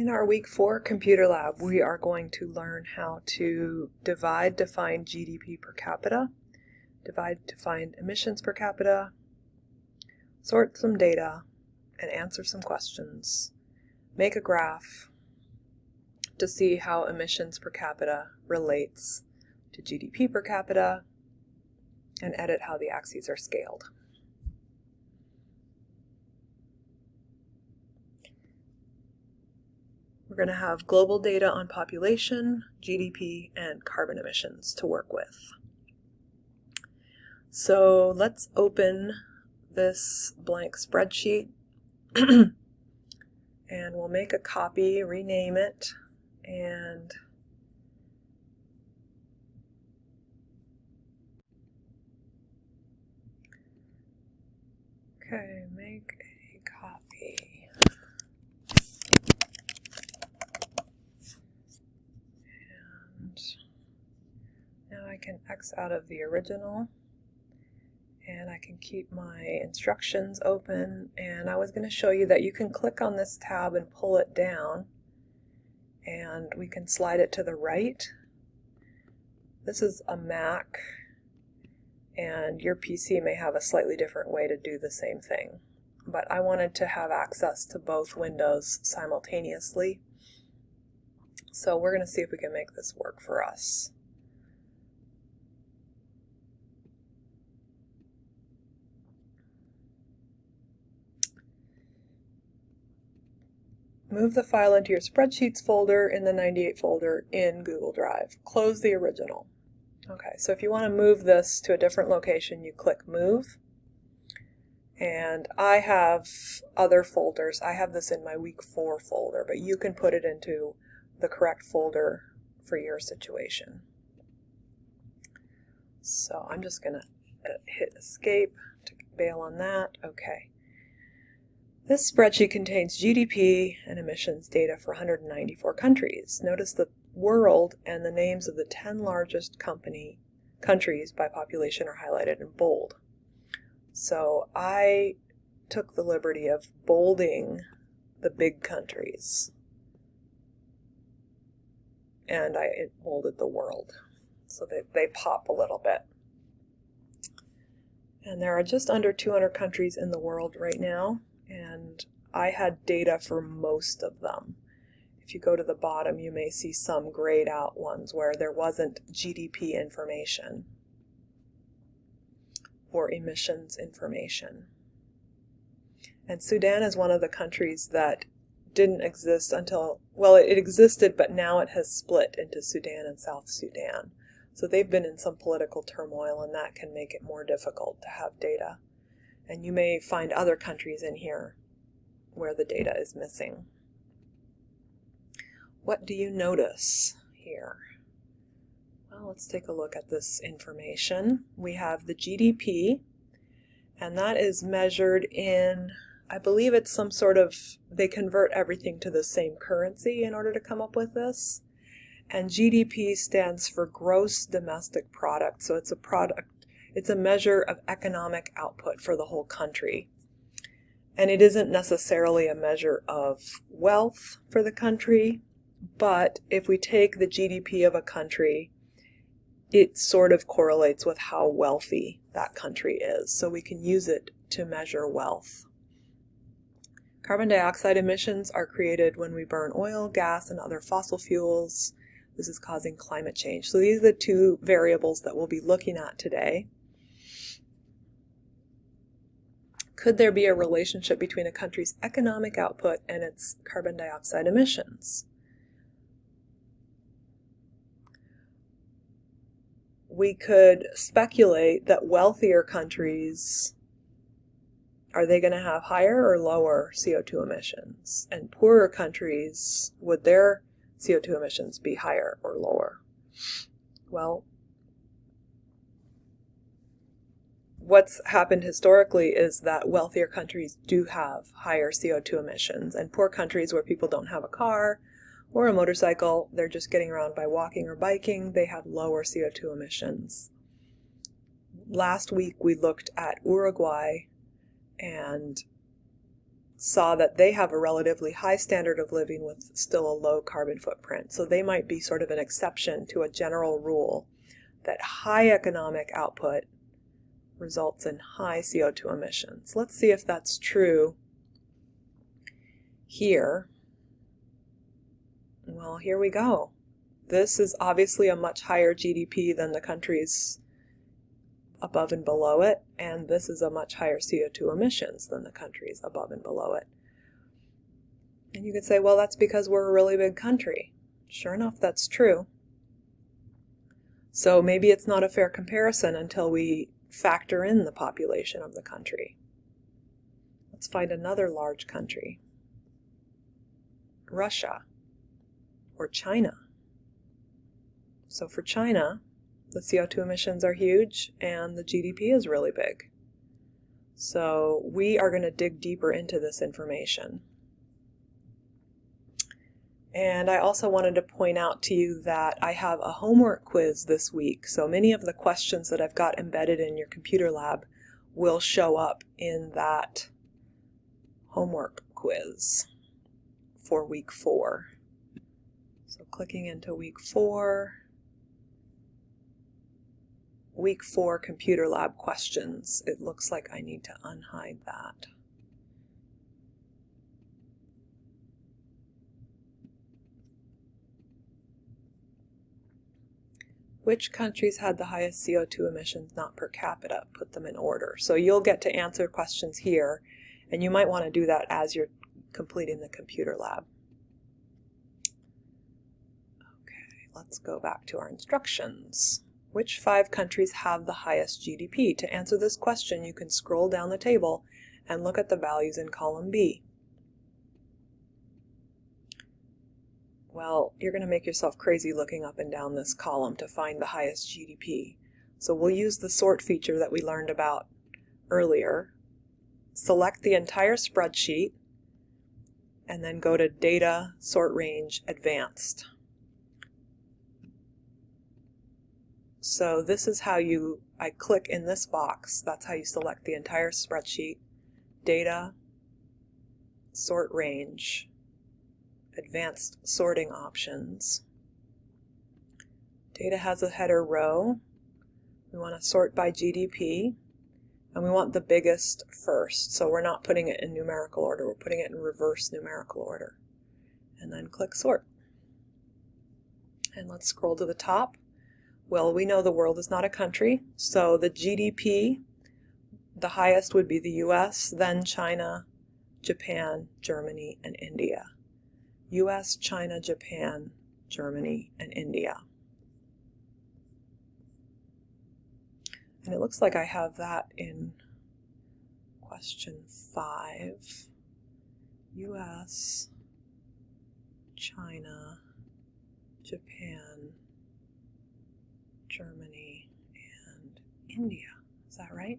In our week 4 computer lab, we are going to learn how to divide to find GDP per capita, divide to find emissions per capita, sort some data, and answer some questions, make a graph to see how emissions per capita relates to GDP per capita, and edit how the axes are scaled. We're going to have global data on population, GDP, and carbon emissions to work with. So let's open this blank spreadsheet and we'll make a copy, rename it, and make a copy. Now I can X out of the original and I can keep my instructions open, and I was going to show you that you can click on this tab and pull it down and we can slide it to the right. This is a Mac and your PC may have a slightly different way to do the same thing, but I wanted to have access to both windows simultaneously, so we're going to see if we can make this work for us. Move the file into your spreadsheets folder in the 98 folder in Google Drive. Close the original. Okay, so if you want to move this to a different location, you click Move. And I have other folders. I have this in my week 4 folder, but you can put it into the correct folder for your situation. So I'm just going to hit Escape to bail on that. Okay. This spreadsheet contains GDP and emissions data for 194 countries. Notice the world and the names of the 10 largest countries by population are highlighted in bold. So I took the liberty of bolding the big countries, and I bolded the world so that they pop a little bit. And there are just under 200 countries in the world right now, and I had data for most of them. If you go to the bottom, you may see some grayed out ones where there wasn't GDP information or emissions information. And Sudan is one of the countries that didn't exist until, well, it existed, but now it has split into Sudan and South Sudan. So they've been in some political turmoil, and that can make it more difficult to have data. And you may find other countries in here where the data is missing. What do you notice here? Well, let's take a look at this information. We have the GDP, and that is measured in, I believe it's some sort of, they convert everything to the same currency in order to come up with this. And GDP stands for gross domestic product. So it's a measure of economic output for the whole country. And it isn't necessarily a measure of wealth for the country, but if we take the GDP of a country, it sort of correlates with how wealthy that country is. So we can use it to measure wealth. Carbon dioxide emissions are created when we burn oil, gas, and other fossil fuels. This is causing climate change. So these are the two variables that we'll be looking at today. Could there be a relationship between a country's economic output and its carbon dioxide emissions? We could speculate that wealthier countries, are they going to have higher or lower CO2 emissions? And poorer countries, would their CO2 emissions be higher or lower? Well, what's happened historically is that wealthier countries do have higher CO2 emissions, and poor countries where people don't have a car or a motorcycle, they're just getting around by walking or biking, they have lower CO2 emissions. Last week we looked at Uruguay, and saw that they have a relatively high standard of living with still a low carbon footprint. So they might be sort of an exception to a general rule that high economic output results in high CO2 emissions. Let's see if that's true here. Well, here we go. This is obviously a much higher GDP than the countries above and below it, and this is a much higher CO2 emissions than the countries above and below it. And you could say, well, that's because we're a really big country. Sure enough, that's true. So maybe it's not a fair comparison until we factor in the population of the country. Let's find another large country. Russia or China. So for China, the CO2 emissions are huge and the GDP is really big. So we are going to dig deeper into this information. And I also wanted to point out to you that I have a homework quiz this week. So many of the questions that I've got embedded in your computer lab will show up in that homework quiz for week 4. So clicking into week 4 computer lab questions. It looks like I need to unhide that. Which countries had the highest CO2 emissions, not per capita? Put them in order. So you'll get to answer questions here, and you might want to do that as you're completing the computer lab. Okay, let's go back to our instructions. Which 5 countries have the highest GDP? To answer this question, you can scroll down the table and look at the values in column B. Well, you're going to make yourself crazy looking up and down this column to find the highest GDP. So we'll use the sort feature that we learned about earlier. Select the entire spreadsheet and then go to Data, Sort Range, Advanced. So this is how I click in this box. That's how you select the entire spreadsheet. Data, Sort Range, Advanced Sorting Options. Data has a header row. We want to sort by GDP, and we want the biggest first. So we're not putting it in numerical order, we're putting it in reverse numerical order. And then click Sort. And let's scroll to the top. Well, we know the world is not a country, so the GDP, the highest would be the US, then China, Japan, Germany, and India. US, China, Japan, Germany, and India. And it looks like I have that in question 5. US, China, Japan, Germany, and India. Is that right?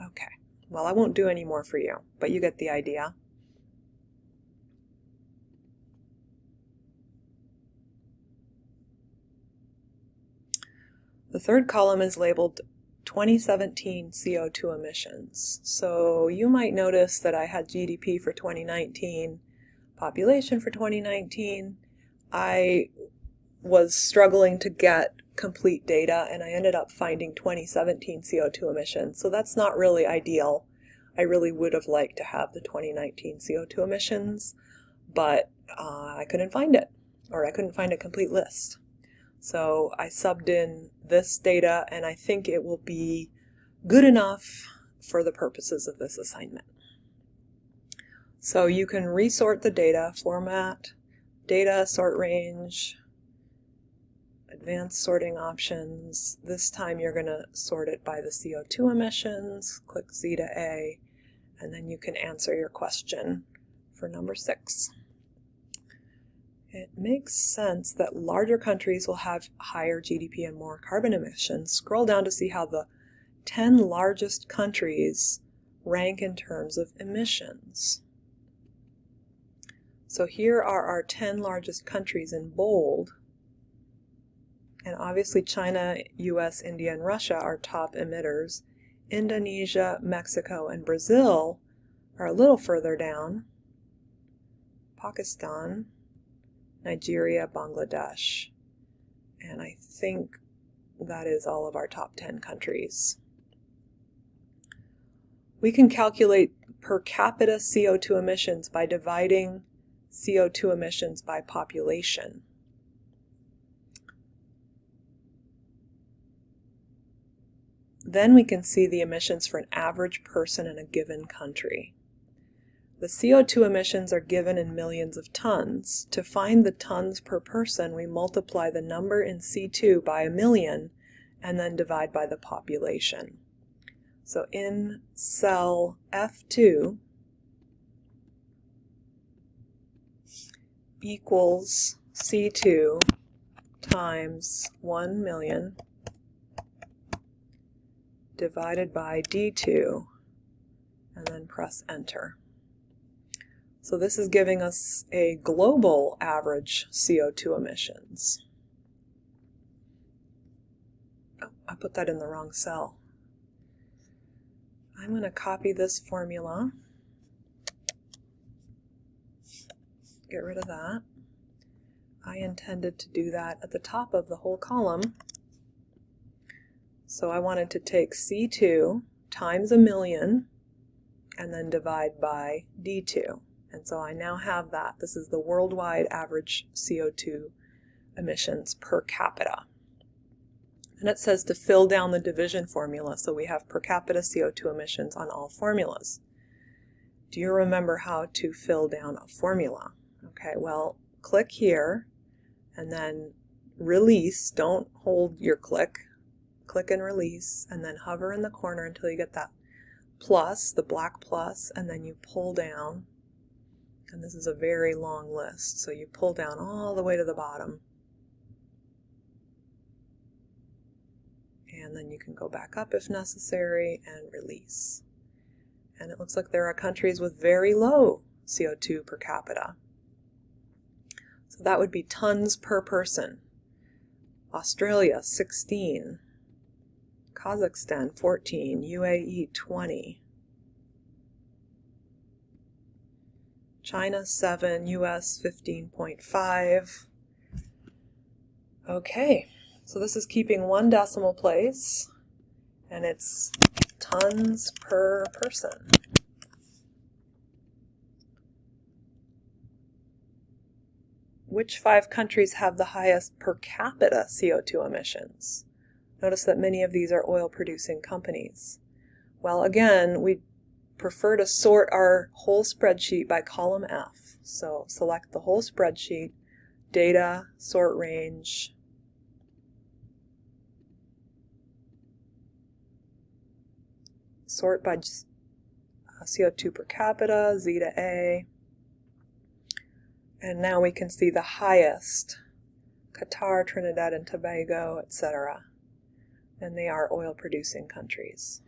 Okay. Well, I won't do any more for you, but you get the idea. The third column is labeled 2017 CO2 emissions. So you might notice that I had GDP for 2019, population for 2019. I was struggling to get complete data, and I ended up finding 2017 CO2 emissions. So that's not really ideal. I really would have liked to have the 2019 CO2 emissions, but I couldn't find it, or I couldn't find a complete list. So I subbed in this data, and I think it will be good enough for the purposes of this assignment. So you can resort the data, format, data, sort range, advanced sorting options. This time you're going to sort it by the CO2 emissions. Click Z to A, and then you can answer your question for number 6. It makes sense that larger countries will have higher GDP and more carbon emissions. Scroll down to see how the 10 largest countries rank in terms of emissions. So here are our 10 largest countries in bold. And obviously China, US, India, and Russia are top emitters. Indonesia, Mexico, and Brazil are a little further down. Pakistan, Nigeria, Bangladesh. And I think that is all of our top 10 countries. We can calculate per capita CO2 emissions by dividing CO2 emissions by population. Then we can see the emissions for an average person in a given country. The CO2 emissions are given in millions of tons. To find the tons per person, we multiply the number in C2 by 1,000,000 and then divide by the population. So in cell F2 equals C2 times 1,000,000 divided by D2, and then press enter. So this is giving us a global average CO2 emissions. Oh, I put that in the wrong cell. I'm going to copy this formula. Get rid of that. I intended to do that at the top of the whole column. So I wanted to take C2 times 1,000,000 and then divide by D2. And so I now have that. This is the worldwide average CO2 emissions per capita. And it says to fill down the division formula, so we have per capita CO2 emissions on all formulas. Do you remember how to fill down a formula? Okay, well, click here and then release. Don't hold your click. Click and release, and then hover in the corner until you get that plus, the black plus, and then you pull down. And this is a very long list, so you pull down all the way to the bottom. And then you can go back up if necessary and release. And it looks like there are countries with very low CO2 per capita. So that would be tons per person. Australia, 16. Kazakhstan, 14. UAE, 20. China, 7. US, 15.5. Okay, so this is keeping one decimal place, and it's tons per person. Which 5 countries have the highest per capita CO2 emissions? Notice that many of these are oil-producing companies. Well, again, we prefer to sort our whole spreadsheet by column F. So select the whole spreadsheet, data, sort range, sort by CO2 per capita, Z to A, and now we can see the highest, Qatar, Trinidad and Tobago, etc. And they are oil-producing countries.